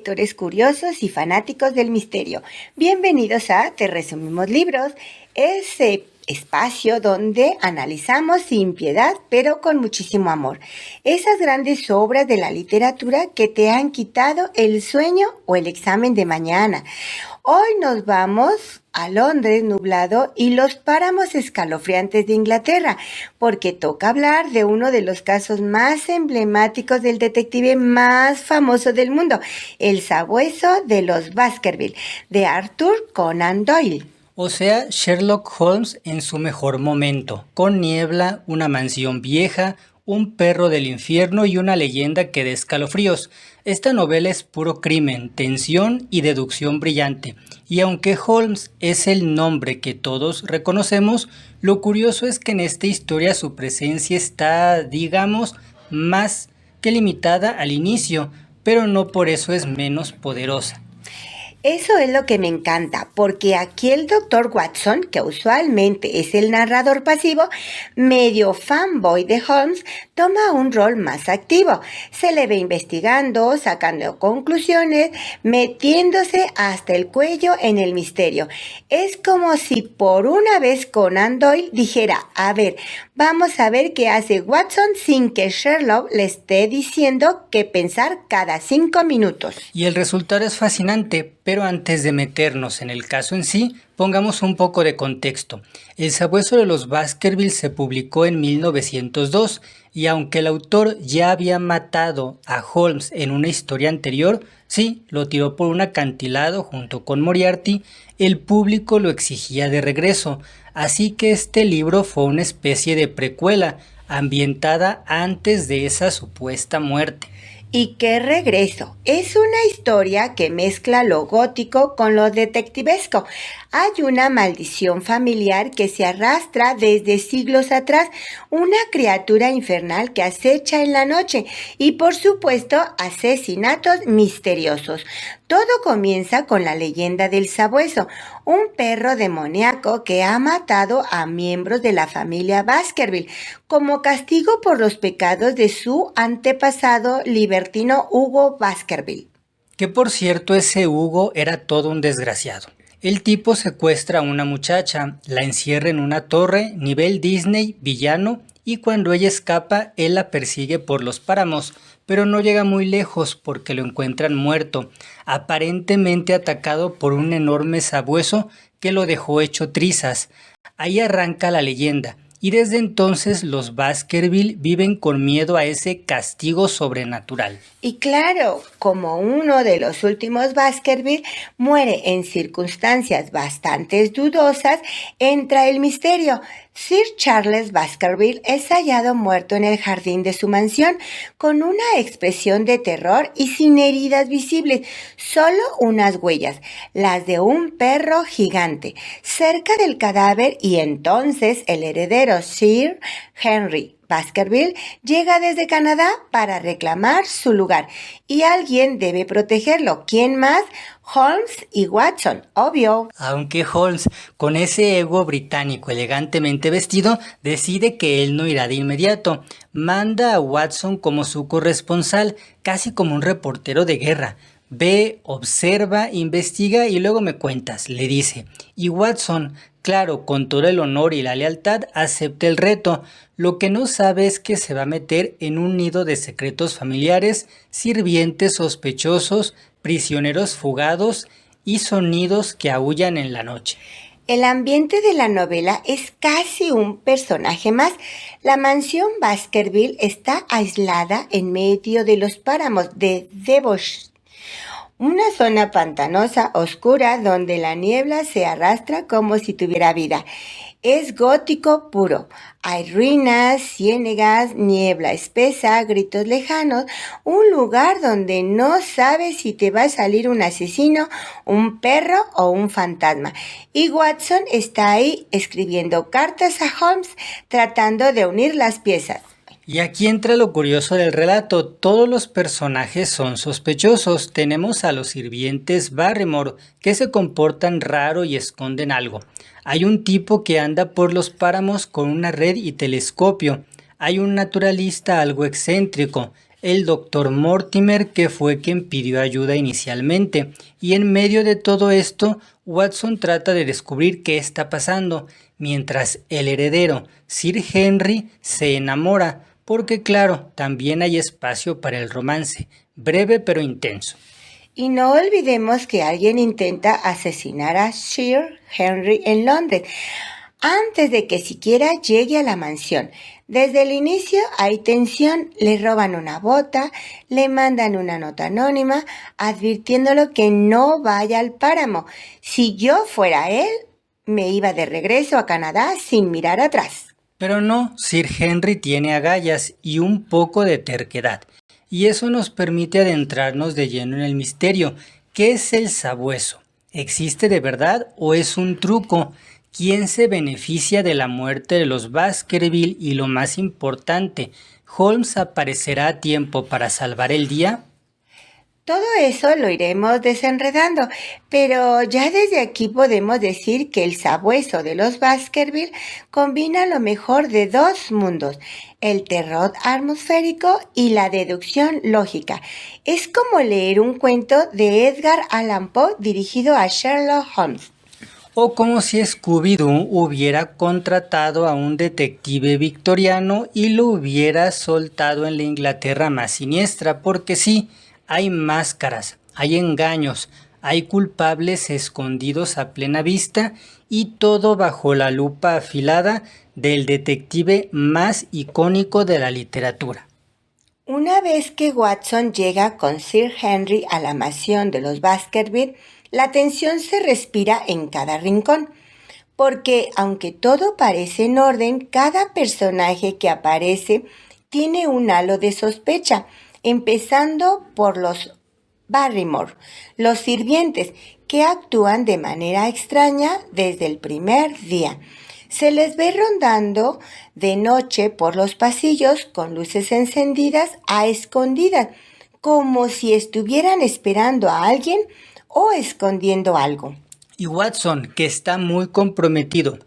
Lectores curiosos y fanáticos del misterio. Bienvenidos a Te Resumimos Libros, ese espacio donde analizamos sin piedad, pero con muchísimo amor, esas grandes obras de la literatura que te han quitado el sueño o el examen de mañana. Hoy nos vamos a Londres nublado y los páramos escalofriantes de Inglaterra, porque toca hablar de uno de los casos más emblemáticos del detective más famoso del mundo, el sabueso de los Baskerville, de Arthur Conan Doyle. O sea, Sherlock Holmes en su mejor momento, con niebla, una mansión vieja, un perro del infierno y una leyenda que da escalofríos. Esta novela es puro crimen, tensión y deducción brillante. Y aunque Holmes es el nombre que todos reconocemos, lo curioso es que en esta historia su presencia está, digamos, más que limitada al inicio, pero no por eso es menos poderosa. Eso es lo que me encanta, porque aquí el doctor Watson, que usualmente es el narrador pasivo, medio fanboy de Holmes, toma un rol más activo. Se le ve investigando, sacando conclusiones, metiéndose hasta el cuello en el misterio. Es como si por una vez Conan Doyle dijera, a ver, vamos a ver qué hace Watson sin que Sherlock le esté diciendo qué pensar cada 5 minutos. Y el resultado es fascinante, pero antes de meternos en el caso en sí, pongamos un poco de contexto. El sabueso de los Baskerville se publicó en 1902 y aunque el autor ya había matado a Holmes en una historia anterior, sí, lo tiró por un acantilado junto con Moriarty, el público lo exigía de regreso, así que este libro fue una especie de precuela, ambientada antes de esa supuesta muerte. Y qué regreso. Es una historia que mezcla lo gótico con lo detectivesco. Hay una maldición familiar que se arrastra desde siglos atrás, una criatura infernal que acecha en la noche y por supuesto asesinatos misteriosos. Todo comienza con la leyenda del sabueso, un perro demoníaco que ha matado a miembros de la familia Baskerville como castigo por los pecados de su antepasado libertino Hugo Baskerville. Que por cierto ese Hugo era todo un desgraciado. El tipo secuestra a una muchacha, la encierra en una torre, nivel Disney, villano, y cuando ella escapa, él la persigue por los páramos, pero no llega muy lejos porque lo encuentran muerto, aparentemente atacado por un enorme sabueso que lo dejó hecho trizas. Ahí arranca la leyenda. Y desde entonces los Baskerville viven con miedo a ese castigo sobrenatural. Y claro, como uno de los últimos Baskerville muere en circunstancias bastante dudosas, entra el misterio. Sir Charles Baskerville es hallado muerto en el jardín de su mansión, con una expresión de terror y sin heridas visibles, solo unas huellas, las de un perro gigante, cerca del cadáver, y entonces el heredero Sir Henry Baskerville llega desde Canadá para reclamar su lugar y alguien debe protegerlo. ¿Quién más? Holmes y Watson, obvio. Aunque Holmes, con ese ego británico elegantemente vestido, decide que él no irá de inmediato. Manda a Watson como su corresponsal, casi como un reportero de guerra. Ve, observa, investiga y luego me cuentas, le dice. Y Watson, claro, con todo el honor y la lealtad, acepta el reto. Lo que no sabe es que se va a meter en un nido de secretos familiares, sirvientes sospechosos, prisioneros fugados y sonidos que aúllan en la noche. El ambiente de la novela es casi un personaje más. La mansión Baskerville está aislada en medio de los páramos de Devonshire, una zona pantanosa, oscura, donde la niebla se arrastra como si tuviera vida. Es gótico puro. Hay ruinas, ciénegas, niebla espesa, gritos lejanos, un lugar donde no sabes si te va a salir un asesino, un perro o un fantasma. Y Watson está ahí escribiendo cartas a Holmes, tratando de unir las piezas. Y aquí entra lo curioso del relato, todos los personajes son sospechosos, tenemos a los sirvientes Barrymore que se comportan raro y esconden algo. Hay un tipo que anda por los páramos con una red y telescopio, hay un naturalista algo excéntrico, el doctor Mortimer, que fue quien pidió ayuda inicialmente, y en medio de todo esto, Watson trata de descubrir qué está pasando, mientras el heredero, Sir Henry, se enamora, porque claro, también hay espacio para el romance, breve pero intenso. Y no olvidemos que alguien intenta asesinar a Sir Henry en Londres antes de que siquiera llegue a la mansión. Desde el inicio hay tensión, le roban una bota, le mandan una nota anónima advirtiéndolo que no vaya al páramo. Si yo fuera él, me iba de regreso a Canadá sin mirar atrás. Pero no, Sir Henry tiene agallas y un poco de terquedad, y eso nos permite adentrarnos de lleno en el misterio. ¿Qué es el sabueso? ¿Existe de verdad o es un truco? ¿Quién se beneficia de la muerte de los Baskerville? Y lo más importante, ¿Holmes aparecerá a tiempo para salvar el día? Todo eso lo iremos desenredando, pero ya desde aquí podemos decir que el sabueso de los Baskerville combina lo mejor de dos mundos, el terror atmosférico y la deducción lógica. Es como leer un cuento de Edgar Allan Poe dirigido a Sherlock Holmes. O como si Scooby-Doo hubiera contratado a un detective victoriano y lo hubiera soltado en la Inglaterra más siniestra, porque sí, hay máscaras, hay engaños, hay culpables escondidos a plena vista y todo bajo la lupa afilada del detective más icónico de la literatura. Una vez que Watson llega con Sir Henry a la mansión de los Baskerville, la tensión se respira en cada rincón, porque aunque todo parece en orden, cada personaje que aparece tiene un halo de sospecha, empezando por los Barrymore, los sirvientes, que actúan de manera extraña desde el primer día. Se les ve rondando de noche por los pasillos con luces encendidas a escondidas, como si estuvieran esperando a alguien o escondiendo algo. Y Watson, que está muy comprometido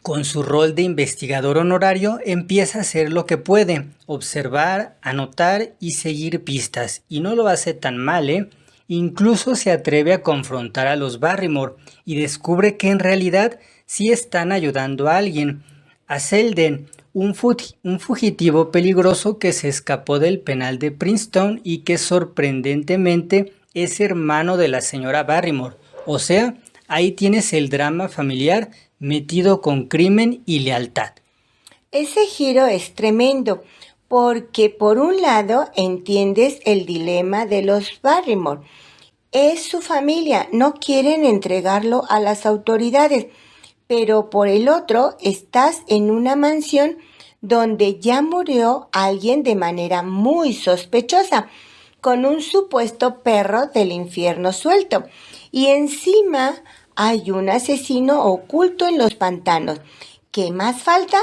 con su rol de investigador honorario, empieza a hacer lo que puede, observar, anotar y seguir pistas. Y no lo hace tan mal, ¿eh? Incluso se atreve a confrontar a los Barrymore y descubre que en realidad sí están ayudando a alguien, a Selden, un fugitivo peligroso que se escapó del penal de Princeton y que sorprendentemente es hermano de la señora Barrymore. O sea, ahí tienes el drama familiar metido con crimen y lealtad. Ese giro es tremendo, porque por un lado entiendes el dilema de los Barrymore. Es su familia, no quieren entregarlo a las autoridades, pero por el otro estás en una mansión donde ya murió alguien de manera muy sospechosa, con un supuesto perro del infierno suelto, y encima hay un asesino oculto en los pantanos. ¿Qué más falta?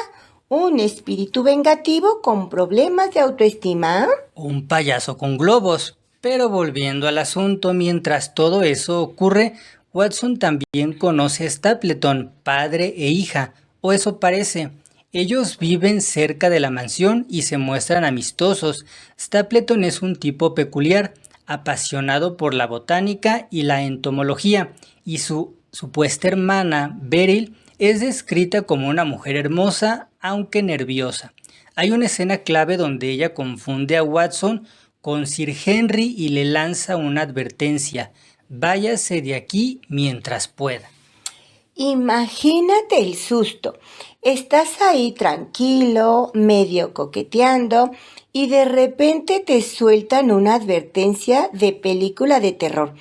¿Un espíritu vengativo con problemas de autoestima? Un payaso con globos. Pero volviendo al asunto, mientras todo eso ocurre, Watson también conoce a Stapleton, padre e hija, o eso parece. Ellos viven cerca de la mansión y se muestran amistosos. Stapleton es un tipo peculiar, apasionado por la botánica y la entomología, y su supuesta hermana, Beryl, es descrita como una mujer hermosa, aunque nerviosa. Hay una escena clave donde ella confunde a Watson con Sir Henry y le lanza una advertencia: váyase de aquí mientras pueda. Imagínate el susto. Estás ahí tranquilo, medio coqueteando, y de repente te sueltan una advertencia de película de terror.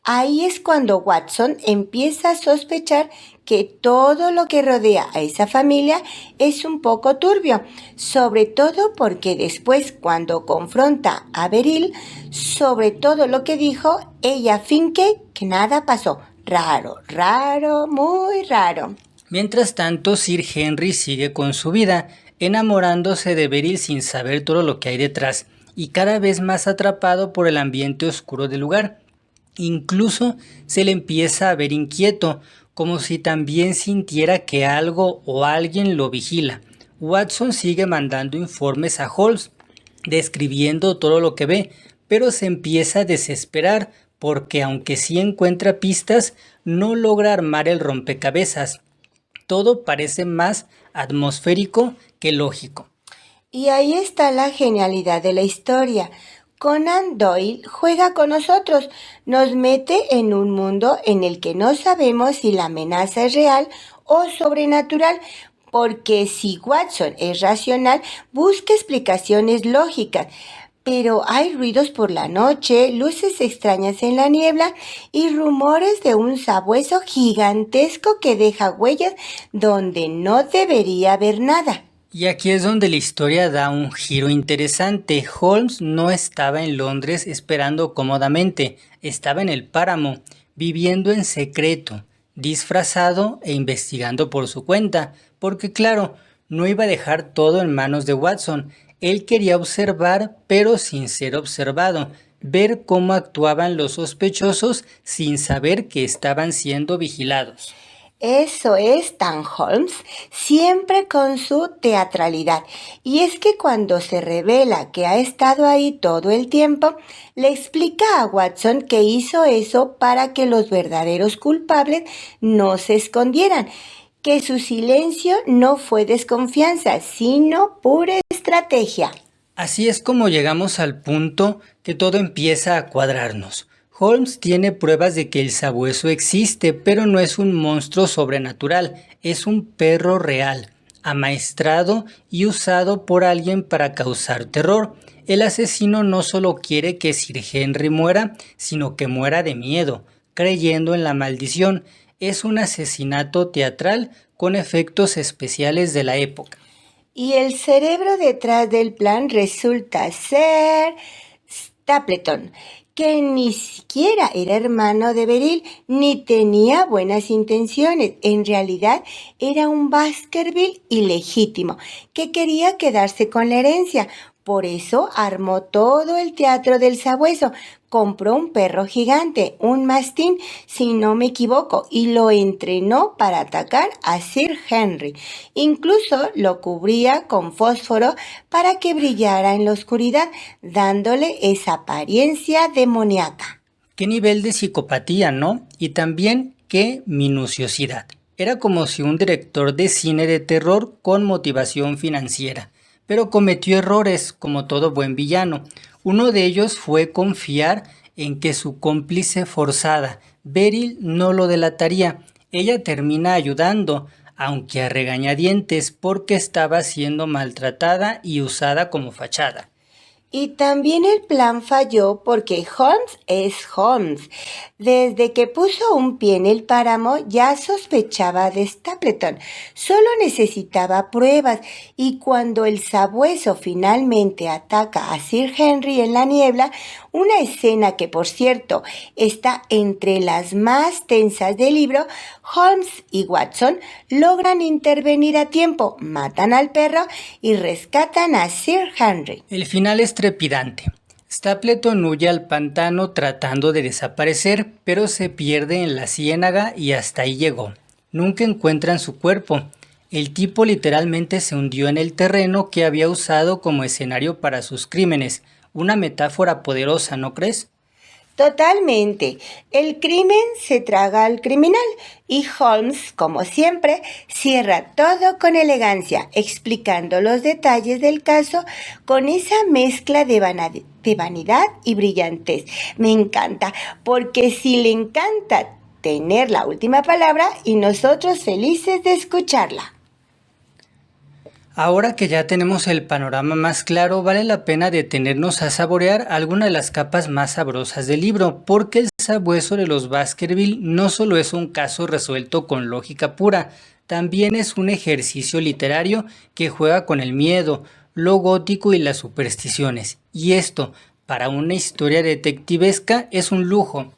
Ahí es cuando Watson empieza a sospechar que todo lo que rodea a esa familia es un poco turbio, sobre todo porque después cuando confronta a Beryl sobre todo lo que dijo, ella finge que nada pasó. Raro, raro, muy raro. Mientras tanto, Sir Henry sigue con su vida, enamorándose de Beryl sin saber todo lo que hay detrás, y cada vez más atrapado por el ambiente oscuro del lugar. Incluso se le empieza a ver inquieto, como si también sintiera que algo o alguien lo vigila. Watson sigue mandando informes a Holmes, describiendo todo lo que ve, pero se empieza a desesperar porque aunque sí encuentra pistas, no logra armar el rompecabezas. Todo parece más atmosférico que lógico. Y ahí está la genialidad de la historia. Conan Doyle juega con nosotros, nos mete en un mundo en el que no sabemos si la amenaza es real o sobrenatural, porque si Watson es racional, busca explicaciones lógicas. Pero hay ruidos por la noche, luces extrañas en la niebla y rumores de un sabueso gigantesco que deja huellas donde no debería haber nada. Y aquí es donde la historia da un giro interesante. Holmes no estaba en Londres esperando cómodamente, estaba en el páramo, viviendo en secreto, disfrazado e investigando por su cuenta, porque claro, no iba a dejar todo en manos de Watson. Él quería observar, pero sin ser observado, ver cómo actuaban los sospechosos sin saber que estaban siendo vigilados. Eso es Tan Holmes, siempre con su teatralidad. Y es que cuando se revela que ha estado ahí todo el tiempo, le explica a Watson que hizo eso para que los verdaderos culpables no se escondieran, que su silencio no fue desconfianza, sino pura estrategia. Así es como llegamos al punto que todo empieza a cuadrarnos. Holmes tiene pruebas de que el sabueso existe, pero no es un monstruo sobrenatural, es un perro real, amaestrado y usado por alguien para causar terror. El asesino no solo quiere que Sir Henry muera, sino que muera de miedo, creyendo en la maldición. Es un asesinato teatral con efectos especiales de la época. Y el cerebro detrás del plan resulta ser Stapleton, que ni siquiera era hermano de Beryl ni tenía buenas intenciones. En realidad era un Baskerville ilegítimo que quería quedarse con la herencia. Por eso armó todo el teatro del sabueso. Compró un perro gigante, un mastín, si no me equivoco, y lo entrenó para atacar a Sir Henry. Incluso lo cubría con fósforo para que brillara en la oscuridad, dándole esa apariencia demoníaca. Qué nivel de psicopatía, ¿no? Y también qué minuciosidad. Era como si un director de cine de terror con motivación financiera. Pero cometió errores, como todo buen villano. Uno de ellos fue confiar en que su cómplice forzada, Beryl, no lo delataría. Ella termina ayudando, aunque a regañadientes, porque estaba siendo maltratada y usada como fachada. Y también el plan falló porque Holmes es Holmes. Desde que puso un pie en el páramo ya sospechaba de Stapleton. Solo necesitaba pruebas y cuando el sabueso finalmente ataca a Sir Henry en la niebla, una escena que por cierto está entre las más tensas del libro, Holmes y Watson logran intervenir a tiempo, matan al perro y rescatan a Sir Henry. El final es trepidante. Stapleton huye al pantano tratando de desaparecer, pero se pierde en la ciénaga y hasta ahí llegó. Nunca encuentran su cuerpo. El tipo literalmente se hundió en el terreno que había usado como escenario para sus crímenes. Una metáfora poderosa, ¿no crees? Totalmente. El crimen se traga al criminal y Holmes, como siempre, cierra todo con elegancia, explicando los detalles del caso con esa mezcla de vanidad y brillantez. Me encanta, porque si le encanta tener la última palabra y nosotros felices de escucharla. Ahora que ya tenemos el panorama más claro, vale la pena detenernos a saborear alguna de las capas más sabrosas del libro, porque el sabueso de los Baskerville no solo es un caso resuelto con lógica pura, también es un ejercicio literario que juega con el miedo, lo gótico y las supersticiones. Y esto, para una historia detectivesca, es un lujo.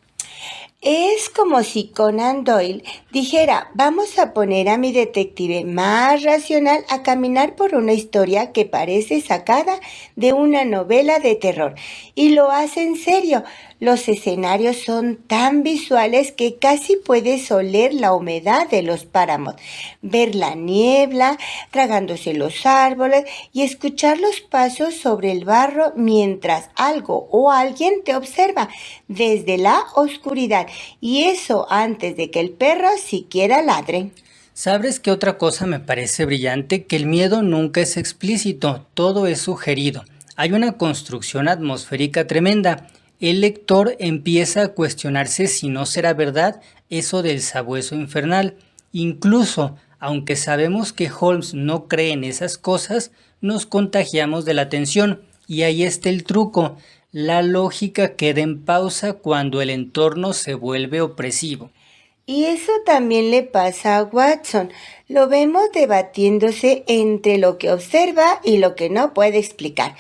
Es como si Conan Doyle dijera, vamos a poner a mi detective más racional a caminar por una historia que parece sacada de una novela de terror. Y lo hace en serio, Los escenarios son tan visuales que casi puedes oler la humedad de los páramos, ver la niebla tragándose los árboles y escuchar los pasos sobre el barro mientras algo o alguien te observa desde la oscuridad, y eso antes de que el perro siquiera ladre. ¿Sabes qué otra cosa me parece brillante? Que el miedo nunca es explícito, todo es sugerido. Hay una construcción atmosférica tremenda. El lector empieza a cuestionarse si no será verdad eso del sabueso infernal. Incluso, aunque sabemos que Holmes no cree en esas cosas, nos contagiamos de la tensión. Y ahí está el truco. La lógica queda en pausa cuando el entorno se vuelve opresivo. Y eso también le pasa a Watson. Lo vemos debatiéndose entre lo que observa y lo que no puede explicar.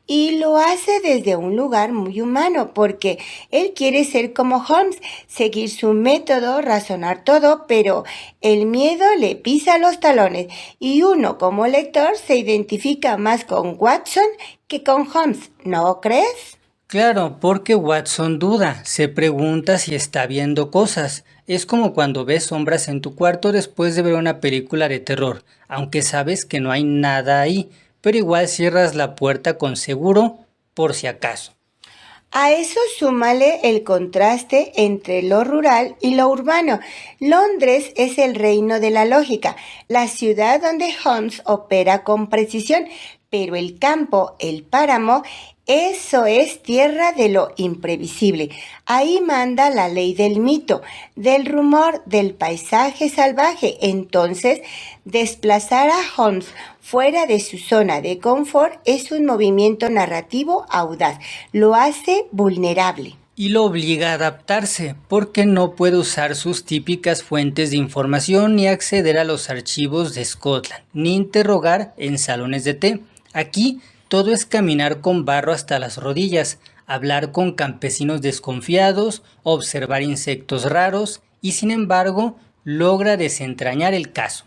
Y lo hace desde un lugar muy humano, porque él quiere ser como Holmes, seguir su método, razonar todo, pero el miedo le pisa los talones y uno como lector se identifica más con Watson que con Holmes, ¿no crees? Claro, porque Watson duda, se pregunta si está viendo cosas. Es como cuando ves sombras en tu cuarto después de ver una película de terror, aunque sabes que no hay nada ahí, pero igual cierras la puerta con seguro por si acaso. A eso súmale el contraste entre lo rural y lo urbano. Londres es el reino de la lógica, la ciudad donde Holmes opera con precisión, pero el campo, el páramo, eso es tierra de lo imprevisible. Ahí manda la ley del mito, del rumor, del paisaje salvaje. Entonces, desplazar a Holmes fuera de su zona de confort es un movimiento narrativo audaz. Lo hace vulnerable. Y lo obliga a adaptarse, porque no puede usar sus típicas fuentes de información ni acceder a los archivos de Scotland, ni interrogar en salones de té. Aquí todo es caminar con barro hasta las rodillas, hablar con campesinos desconfiados, observar insectos raros y sin embargo logra desentrañar el caso.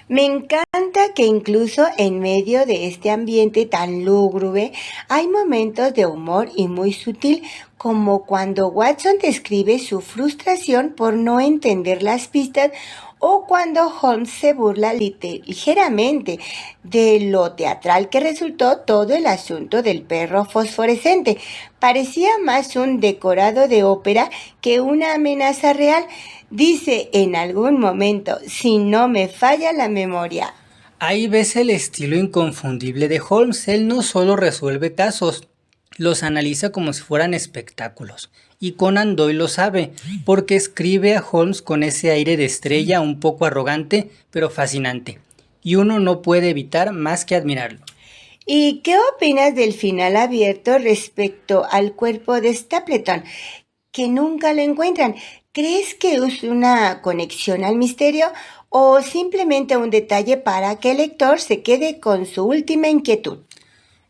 Me encanta que incluso en medio de este ambiente tan lúgubre hay momentos de humor y muy sutil, como cuando Watson describe su frustración por no entender las pistas o cuando Holmes se burla ligeramente de lo teatral que resultó todo el asunto del perro fosforescente. Parecía más un decorado de ópera que una amenaza real. Dice en algún momento, si no me falla la memoria. Ahí ves el estilo inconfundible de Holmes. Él no solo resuelve casos, los analiza como si fueran espectáculos. Y Conan Doyle lo sabe, porque escribe a Holmes con ese aire de estrella un poco arrogante, pero fascinante. Y uno no puede evitar más que admirarlo. ¿Y qué opinas del final abierto respecto al cuerpo de Stapleton, que nunca lo encuentran? ¿Crees que es una conexión al misterio o simplemente un detalle para que el lector se quede con su última inquietud?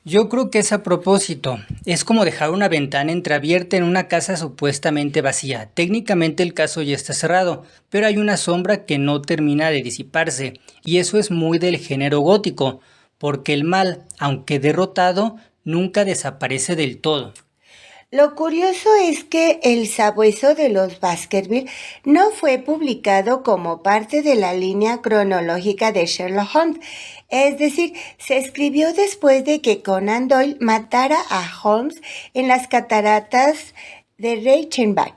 Yo creo que es a propósito. Es como dejar una ventana entreabierta en una casa supuestamente vacía. Técnicamente el caso ya está cerrado, pero hay una sombra que no termina de disiparse, y eso es muy del género gótico, porque el mal, aunque derrotado, nunca desaparece del todo. Lo curioso es que El sabueso de los Baskerville no fue publicado como parte de la línea cronológica de Sherlock Holmes, es decir, se escribió después de que Conan Doyle matara a Holmes en las cataratas de Reichenbach.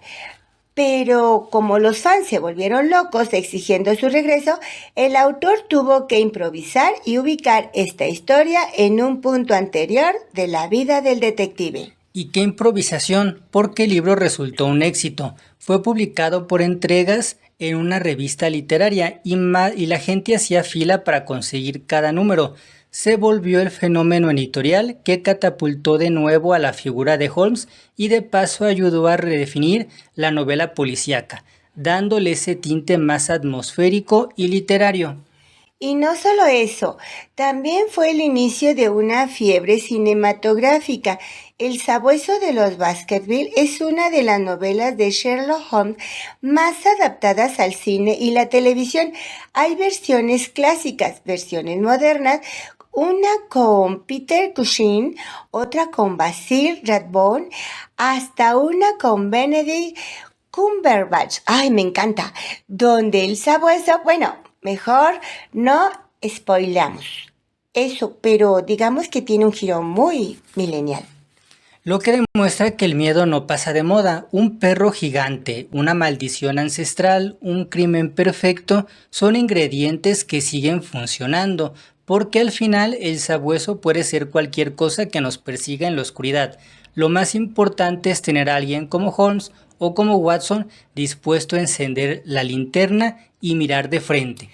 Pero como los fans se volvieron locos exigiendo su regreso, el autor tuvo que improvisar y ubicar esta historia en un punto anterior de la vida del detective. Y qué improvisación, porque el libro resultó un éxito. Fue publicado por entregas en una revista literaria y la gente hacía fila para conseguir cada número. Se volvió el fenómeno editorial que catapultó de nuevo a la figura de Holmes y de paso ayudó a redefinir la novela policíaca, dándole ese tinte más atmosférico y literario. Y no solo eso, también fue el inicio de una fiebre cinematográfica. El sabueso de los Baskerville es una de las novelas de Sherlock Holmes más adaptadas al cine y la televisión. Hay versiones clásicas, versiones modernas, una con Peter Cushing, otra con Basil Rathbone, hasta una con Benedict Cumberbatch. Ay, me encanta. Donde el sabueso, bueno, mejor no spoileamos eso, pero digamos que tiene un giro muy millennial. Lo que demuestra que el miedo no pasa de moda. Un perro gigante, una maldición ancestral, un crimen perfecto son ingredientes que siguen funcionando, porque al final el sabueso puede ser cualquier cosa que nos persiga en la oscuridad. Lo más importante es tener a alguien como Holmes o como Watson dispuesto a encender la linterna y mirar de frente.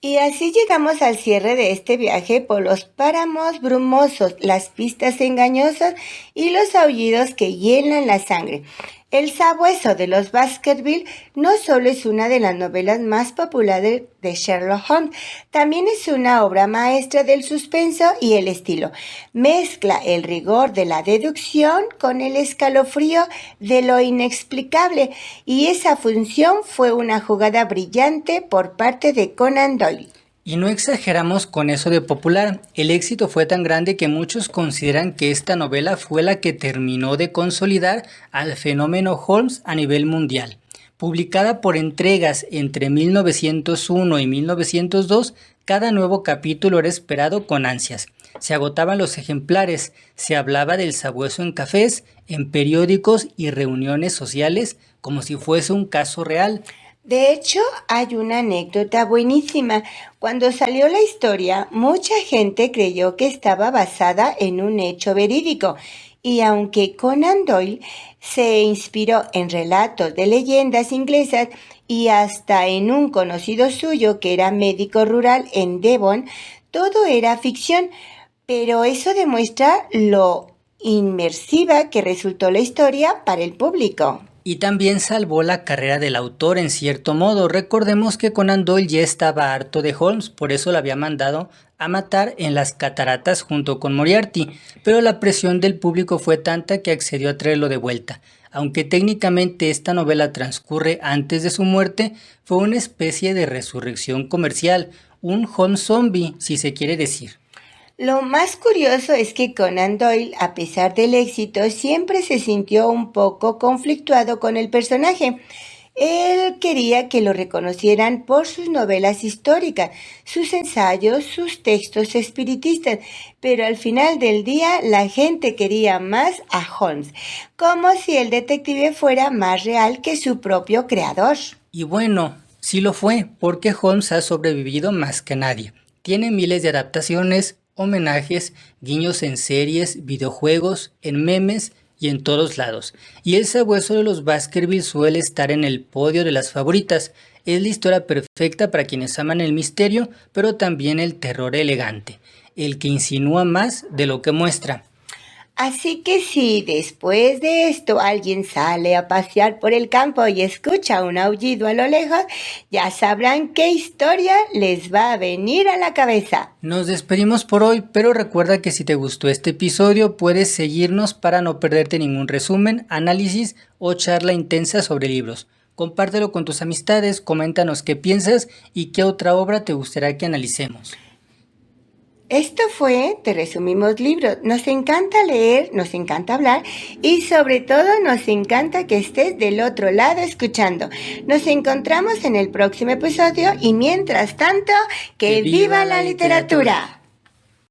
Y así llegamos al cierre de este viaje por los páramos brumosos, las pistas engañosas y los aullidos que hielan la sangre. El sabueso de los Baskerville no solo es una de las novelas más populares de Sherlock Holmes, también es una obra maestra del suspenso y el estilo. Mezcla el rigor de la deducción con el escalofrío de lo inexplicable, y esa función fue una jugada brillante por parte de Conan Doyle. Y no exageramos con eso de popular. El éxito fue tan grande que muchos consideran que esta novela fue la que terminó de consolidar al fenómeno Holmes a nivel mundial. Publicada por entregas entre 1901 y 1902, cada nuevo capítulo era esperado con ansias. Se agotaban los ejemplares, se hablaba del sabueso en cafés, en periódicos y reuniones sociales como si fuese un caso real. De hecho, hay una anécdota buenísima. Cuando salió la historia, mucha gente creyó que estaba basada en un hecho verídico. Y aunque Conan Doyle se inspiró en relatos de leyendas inglesas y hasta en un conocido suyo que era médico rural en Devon, todo era ficción. Pero eso demuestra lo inmersiva que resultó la historia para el público. Y también salvó la carrera del autor en cierto modo. Recordemos que Conan Doyle ya estaba harto de Holmes, por eso lo había mandado a matar en las cataratas junto con Moriarty, pero la presión del público fue tanta que accedió a traerlo de vuelta. Aunque técnicamente esta novela transcurre antes de su muerte, fue una especie de resurrección comercial, un Holmes zombie, si se quiere decir. Lo más curioso es que Conan Doyle, a pesar del éxito, siempre se sintió un poco conflictuado con el personaje. Él quería que lo reconocieran por sus novelas históricas, sus ensayos, sus textos espiritistas, pero al final del día la gente quería más a Holmes, como si el detective fuera más real que su propio creador. Y bueno, sí lo fue, porque Holmes ha sobrevivido más que nadie. Tiene miles de adaptaciones, homenajes, guiños en series, videojuegos, en memes y en todos lados. Y el sabueso de los Baskerville suele estar en el podio de las favoritas. Es la historia perfecta para quienes aman el misterio, pero también el terror elegante, el que insinúa más de lo que muestra. Así que si después de esto alguien sale a pasear por el campo y escucha un aullido a lo lejos, ya sabrán qué historia les va a venir a la cabeza. Nos despedimos por hoy, pero recuerda que si te gustó este episodio puedes seguirnos para no perderte ningún resumen, análisis o charla intensa sobre libros. Compártelo con tus amistades, coméntanos qué piensas y qué otra obra te gustaría que analicemos. Esto fue Te Resumimos Libros. Nos encanta leer, nos encanta hablar y sobre todo nos encanta que estés del otro lado escuchando. Nos encontramos en el próximo episodio y mientras tanto, ¡que viva la literatura!